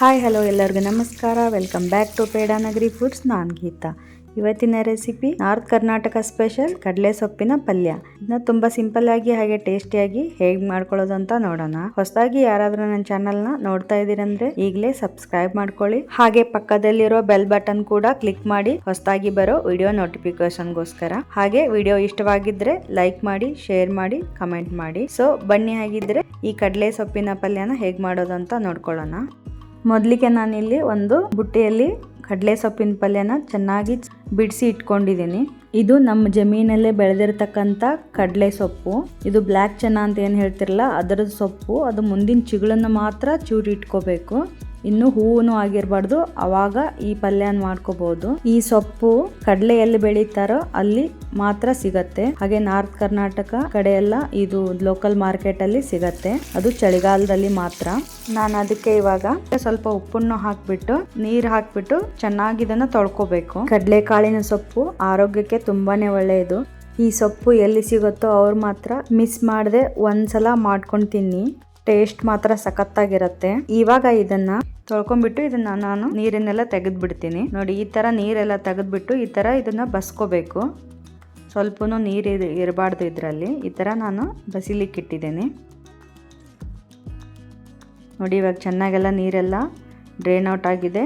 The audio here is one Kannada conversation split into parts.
ಹಾಯ್ ಹಲೋ ಎಲ್ಲರಿಗೂ ನಮಸ್ಕಾರ. Welcome back to Pedanagari foods. ನಾನು ಗೀತಾ. ಇವತ್ತಿನ ರೆಸಿಪಿ ನಾರ್ತ್ ಕರ್ನಾಟಕ ಸ್ಪೆಷಲ್ ಕಡಲೆ ಸೊಪ್ಪಿನ ಪಲ್ಯ. ಇದನ್ನ ತುಂಬಾ ಸಿಂಪಲ್ ಆಗಿ ಹಾಗೆ ಟೇಸ್ಟಿಯಾಗಿ ಹೇಗೆ ಮಾಡ್ಕೊಳ್ಳೋದು ಅಂತ ನೋಡೋಣ. ಹೊಸದಾಗಿ ಯಾರಾದ್ರೂ ನನ್ನ ಚಾನಲ್ನ ನೋಡ್ತಾ ಇದ್ದೀರಂದ್ರೆ ಈಗಲೇ ಸಬ್ಸ್ಕ್ರೈಬ್ ಮಾಡ್ಕೊಳ್ಳಿ. ಹಾಗೆ ಪಕ್ಕದಲ್ಲಿರೋ ಬೆಲ್ ಬಟನ್ ಕೂಡ ಕ್ಲಿಕ್ ಮಾಡಿ ಹೊಸದಾಗಿ ಬರೋ ವಿಡಿಯೋ ನೋಟಿಫಿಕೇಶನ್ಗೋಸ್ಕರ. ಹಾಗೆ ವಿಡಿಯೋ ಇಷ್ಟವಾಗಿದ್ರೆ ಲೈಕ್ ಮಾಡಿ, ಶೇರ್ ಮಾಡಿ, ಕಮೆಂಟ್ ಮಾಡಿ. ಸೊ ಬನ್ನಿ, ಹಾಗಿದ್ರೆ ಈ ಕಡಲೆ ಸೊಪ್ಪಿನ ಪಲ್ಯನ ಹೇಗೆ ಮಾಡೋದು ಅಂತ ನೋಡ್ಕೊಳ್ಳೋಣ. ಮೊದಲಿಗೆ ನಾನಿಲ್ಲಿ ಒಂದು ಬುಟ್ಟಿಯಲ್ಲಿ ಕಡಲೆ ಸೊಪ್ಪಿನ ಪಲ್ಯನ ಚೆನ್ನಾಗಿ ಬಿಡಿಸಿ ಇಟ್ಕೊಂಡಿದ್ದೀನಿ. ಇದು ನಮ್ಮ ಜಮೀನಲ್ಲೇ ಬೆಳೆದಿರ್ತಕ್ಕಂಥ ಕಡಲೆ ಸೊಪ್ಪು. ಇದು ಬ್ಲ್ಯಾಕ್ ಚೆನ್ನ ಅಂತ ಏನು ಹೇಳ್ತಿರಲ್ಲ ಅದರ ಸೊಪ್ಪು. ಅದು ಮುಂದಿನ ಚಿಗುಳನ್ನು ಮಾತ್ರ ಚೂರಿ ಇಟ್ಕೋಬೇಕು. ಇನ್ನು ಹೂವು ಆಗಿರಬಾರ್ದು, ಅವಾಗ ಈ ಪಲ್ಯನ ಮಾಡ್ಕೋಬಹುದು. ಈ ಸೊಪ್ಪು ಕಡಲೆ ಎಲ್ಲಿ ಬೆಳೀತಾರೋ ಅಲ್ಲಿ ಮಾತ್ರ ಸಿಗತ್ತೆ. ಹಾಗೆ ನಾರ್ತ್ ಕರ್ನಾಟಕ ಕಡೆ ಎಲ್ಲ ಇದು ಲೋಕಲ್ ಮಾರ್ಕೆಟ್ ಅಲ್ಲಿ ಸಿಗತ್ತೆ. ಅದು ಚಳಿಗಾಲದಲ್ಲಿ ಮಾತ್ರ. ನಾನು ಅದಕ್ಕೆ ಇವಾಗ ಸ್ವಲ್ಪ ಉಪ್ಪನ್ನು ಹಾಕ್ಬಿಟ್ಟು ನೀರು ಹಾಕ್ಬಿಟ್ಟು ಚೆನ್ನಾಗಿ ಇದನ್ನ ತೊಳ್ಕೊಬೇಕು. ಕಡಲೆ ಕಾಳಿನ ಸೊಪ್ಪು ಆರೋಗ್ಯಕ್ಕೆ ತುಂಬಾನೇ ಒಳ್ಳೆಯದು. ಈ ಸೊಪ್ಪು ಎಲ್ಲಿ ಸಿಗುತ್ತೋ ಅವ್ರು ಮಾತ್ರ ಮಿಸ್ ಮಾಡದೆ ಒಂದ್ಸಲ ಮಾಡ್ಕೊಂಡು ತಿನ್ನಿ. ಟೇಸ್ಟ್ ಮಾತ್ರ ಸಖತ್ತಾಗಿರತ್ತೆ. ಇವಾಗ ಇದನ್ನ ತೊಳ್ಕೊಂಡ್ಬಿಟ್ಟು ಇದನ್ನ ನಾನು ನೀರನ್ನೆಲ್ಲ ತೆಗೆದು ಬಿಡ್ತೀನಿ. ನೋಡಿ, ಈ ತರ ನೀರೆಲ್ಲ ತೆಗೆದ್ಬಿಟ್ಟು ಈ ತರ ಇದನ್ನ ಬಸ್ಕೋಬೇಕು. ಸ್ವಲ್ಪನೂ ನೀರು ಇರಬಾರ್ದು ಇದರಲ್ಲಿ. ಈ ತರ ನಾನು ಬಸಿಲಿಕ್ಕೆ ಇಟ್ಟಿದ್ದೀನಿ. ನೋಡಿ, ಇವಾಗ ಚೆನ್ನಾಗೆಲ್ಲ ನೀರೆಲ್ಲ ಡ್ರೈನ್ ಔಟ್ ಆಗಿದೆ.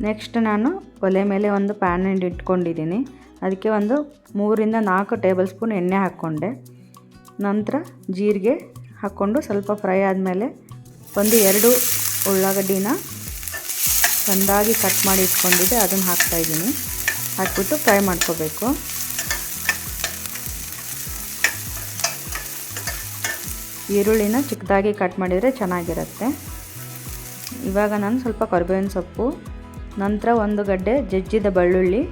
ನೆಕ್ಸ್ಟ್ ನಾನು ಒಲೆ ಮೇಲೆ ಒಂದು ಪ್ಯಾನ್ ಇಟ್ಕೊಂಡಿದ್ದೀನಿ. ಅದಕ್ಕೆ ಒಂದು 3 ರಿಂದ 4 ಟೇಬಲ್ ಸ್ಪೂನ್ ಎಣ್ಣೆ ಹಾಕ್ಕೊಂಡೆ. ನಂತರ ಜೀರಿಗೆ ಹಾಕ್ಕೊಂಡು ಸ್ವಲ್ಪ ಫ್ರೈ ಆದಮೇಲೆ 1-2 ಉಳ್ಳಾಗಡ್ಡಿನ ಚೆಂದಾಗಿ ಕಟ್ ಮಾಡಿ ಇಟ್ಕೊಂಡಿದ್ದೆ ಅದನ್ನು ಹಾಕ್ತಾಯಿದ್ದೀನಿ. ಹಾಕ್ಬಿಟ್ಟು ಫ್ರೈ ಮಾಡ್ಕೋಬೇಕು. ಈರುಳ್ಳಿನ ಚಿಕ್ಕದಾಗಿ ಕಟ್ ಮಾಡಿದರೆ ಚೆನ್ನಾಗಿರುತ್ತೆ. ಇವಾಗ ನಾನು ಸ್ವಲ್ಪ ಕರಿಬೇವಿನ ಸೊಪ್ಪು, ನಂತರ 1 ಗಡ್ಡೆ ಜಜ್ಜಿದ ಬೆಳ್ಳುಳ್ಳಿ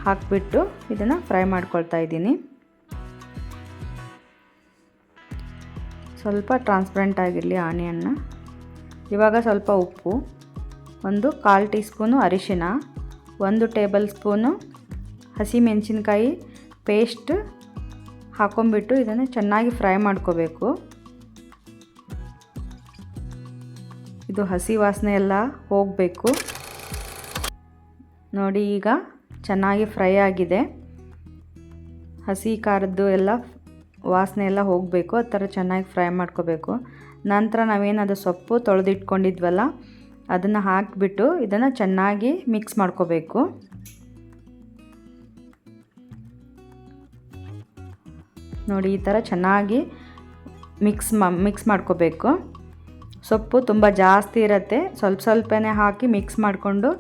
ಹಾಕಿಬಿಟ್ಟು ಇದನ್ನು ಫ್ರೈ ಮಾಡ್ಕೊಳ್ತಾ ಇದ್ದೀನಿ. ಸ್ವಲ್ಪ ಟ್ರಾನ್ಸ್ಪರೆಂಟ್ ಆಗಿರಲಿ ಆನಿಯನ್ನ. ಇವಾಗ ಸ್ವಲ್ಪ ಉಪ್ಪು, 1/4 ಟೀ ಸ್ಪೂನು ಅರಿಶಿನ, 1 ಟೇಬಲ್ ಸ್ಪೂನು ಹಸಿಮೆಣಸಿನ್ಕಾಯಿ ಪೇಸ್ಟ್ ಹಾಕೊಂಡ್ಬಿಟ್ಟು ಇದನ್ನು ಚೆನ್ನಾಗಿ ಫ್ರೈ ಮಾಡ್ಕೋಬೇಕು. ಇದು ಹಸಿ ವಾಸನೆ ಎಲ್ಲ ಹೋಗಬೇಕು. ನೋಡಿ, ಈಗ ಚೆನ್ನಾಗಿ ಫ್ರೈ ಆಗಿದೆ. ಹಸಿ ಖಾರದ್ದು ಎಲ್ಲ ವಾಸನೆ ಎಲ್ಲ ಹೋಗಬೇಕು. ಆ ಥರ ಚೆನ್ನಾಗಿ ಫ್ರೈ ಮಾಡ್ಕೋಬೇಕು. ನಂತರ ನಾವೇನದು ಸೊಪ್ಪು ತೊಳೆದಿಟ್ಕೊಂಡಿದ್ವಲ್ಲ ಅದನ್ನು ಹಾಕಿಬಿಟ್ಟು ಇದನ್ನು ಚೆನ್ನಾಗಿ ಮಿಕ್ಸ್ ಮಾಡ್ಕೋಬೇಕು. ನೋಡಿ, ಈ ಥರ ಚೆನ್ನಾಗಿ ಮಿಕ್ಸ್ ಮಾಡ್ಕೋಬೇಕು. ಸೊಪ್ಪು ತುಂಬ ಜಾಸ್ತಿ ಇರುತ್ತೆ. ಸ್ವಲ್ಪನೇ ಹಾಕಿ ಮಿಕ್ಸ್ ಮಾಡಿಕೊಂಡು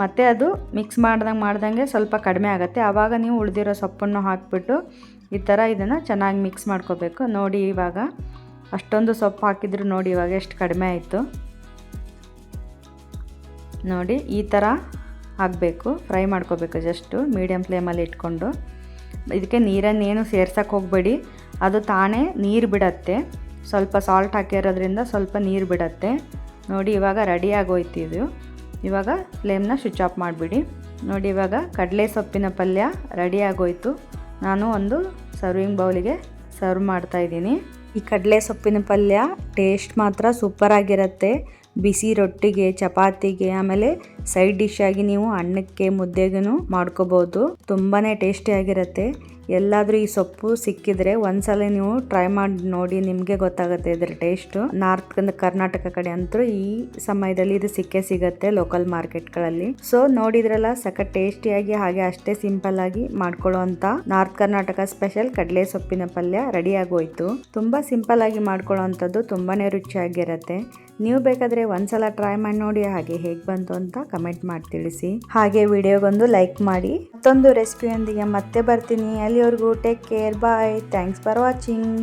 ಮತ್ತೆ ಅದು ಮಿಕ್ಸ್ ಮಾಡ್ದಂಗೆ ಸ್ವಲ್ಪ ಕಡಿಮೆ ಆಗುತ್ತೆ. ಆವಾಗ ನೀವು ಉಳಿದಿರೋ ಸೊಪ್ಪನ್ನು ಹಾಕಿಬಿಟ್ಟು ಈ ಥರ ಇದನ್ನು ಚೆನ್ನಾಗಿ ಮಿಕ್ಸ್ ಮಾಡ್ಕೋಬೇಕು. ನೋಡಿ, ಇವಾಗ ಅಷ್ಟೊಂದು ಸೊಪ್ಪು ಹಾಕಿದ್ರು ನೋಡಿ ಇವಾಗ ಎಷ್ಟು ಕಡಿಮೆ ಆಯಿತು. ನೋಡಿ, ಈ ಥರ ಆಗಬೇಕು. ಫ್ರೈ ಮಾಡ್ಕೋಬೇಕು ಜಸ್ಟು ಮೀಡಿಯಮ್ ಫ್ಲೇಮಲ್ಲಿ ಇಟ್ಕೊಂಡು. ಇದಕ್ಕೆ ನೀರನ್ನೇನು ಸೇರ್ಸಕ್ಕೆ ಹೋಗಬೇಡಿ, ಅದು ತಾನೇ ನೀರು ಬಿಡತ್ತೆ. ಸ್ವಲ್ಪ ಸಾಲ್ಟ್ ಹಾಕಿರೋದ್ರಿಂದ ಸ್ವಲ್ಪ ನೀರು ಬಿಡತ್ತೆ. ನೋಡಿ, ಇವಾಗ ರೆಡಿ ಆಗೋಯ್ತು ಇದು. ಇವಾಗ ಫ್ಲೇಮ್ನ ಸ್ವಿಚ್ ಆಫ್ ಮಾಡಿಬಿಡಿ. ನೋಡಿ, ಇವಾಗ ಕಡಲೆ ಸೊಪ್ಪಿನ ಪಲ್ಯ ರೆಡಿ ಆಗೋಯ್ತು. ನಾನು ಒಂದು ಸರ್ವಿಂಗ್ ಬೌಲಿಗೆ ಸರ್ವ್ ಮಾಡ್ತಾಯಿದ್ದೀನಿ. ಈ ಕಡಲೆ ಸೊಪ್ಪಿನ ಪಲ್ಯ ಟೇಸ್ಟ್ ಮಾತ್ರ ಸೂಪರ್ ಆಗಿರುತ್ತೆ. ಬಿಸಿ ರೊಟ್ಟಿಗೆ, ಚಪಾತಿಗೆ, ಆಮೇಲೆ ಸೈಡ್ ಡಿಶ್ ಆಗಿ ನೀವು ಅನ್ನಕ್ಕೆ, ಮುದ್ದೆಗೂ ಮಾಡ್ಕೋಬೋದು. ತುಂಬಾ ಟೇಸ್ಟಿಯಾಗಿರುತ್ತೆ. ಎಲ್ಲಾದರೂ ಈ ಸೊಪ್ಪು ಸಿಕ್ಕಿದ್ರೆ ಒಂದ್ಸಲ ನೀವು ಟ್ರೈ ಮಾಡಿ ನೋಡಿ, ನಿಮಗೆ ಗೊತ್ತಾಗುತ್ತೆ ಇದರ ಟೇಸ್ಟು. ನಾರ್ತ್ ಕರ್ನಾಟಕ ಕಡೆ ಅಂತೂ ಈ ಸಮಯದಲ್ಲಿ ಇದು ಸಿಗತ್ತೆ ಲೋಕಲ್ ಮಾರ್ಕೆಟ್ಗಳಲ್ಲಿ. ಸೊ ನೋಡಿದ್ರಲ್ಲ, ಸಖತ್ ಟೇಸ್ಟಿಯಾಗಿ ಹಾಗೆ ಅಷ್ಟೇ ಸಿಂಪಲ್ ಆಗಿ ಮಾಡ್ಕೊಳ್ಳೋ ಅಂತ ನಾರ್ತ್ ಕರ್ನಾಟಕ ಸ್ಪೆಷಲ್ ಕಡಲೆ ಸೊಪ್ಪಿನ ಪಲ್ಯ ರೆಡಿ ಆಗೋಯ್ತು. ತುಂಬಾ ಸಿಂಪಲ್ ಆಗಿ ಮಾಡ್ಕೊಳ್ಳೋ ಅಂಥದ್ದು, ತುಂಬಾನೇ ರುಚಿಯಾಗಿರುತ್ತೆ. ನೀವು ಬೇಕಾದರೆ ಒಂದ್ಸಲ ಟ್ರೈ ಮಾಡಿ ನೋಡಿ. ಹಾಗೆ ಹೇಗೆ ಬಂತು ಅಂತ ಕಮೆಂಟ್ ಮಾಡಿ ತಿಳಿಸಿ. ಹಾಗೆ ವಿಡಿಯೋಗೊಂದು ಲೈಕ್ ಮಾಡಿ. ಮತ್ತೊಂದು ರೆಸಿಪಿಯೊಂದಿಗೆ ಮತ್ತೆ ಬರ್ತೀನಿ. ಅಲ್ಲಿವರೆಗೂ take care, bye. Thanks for watching.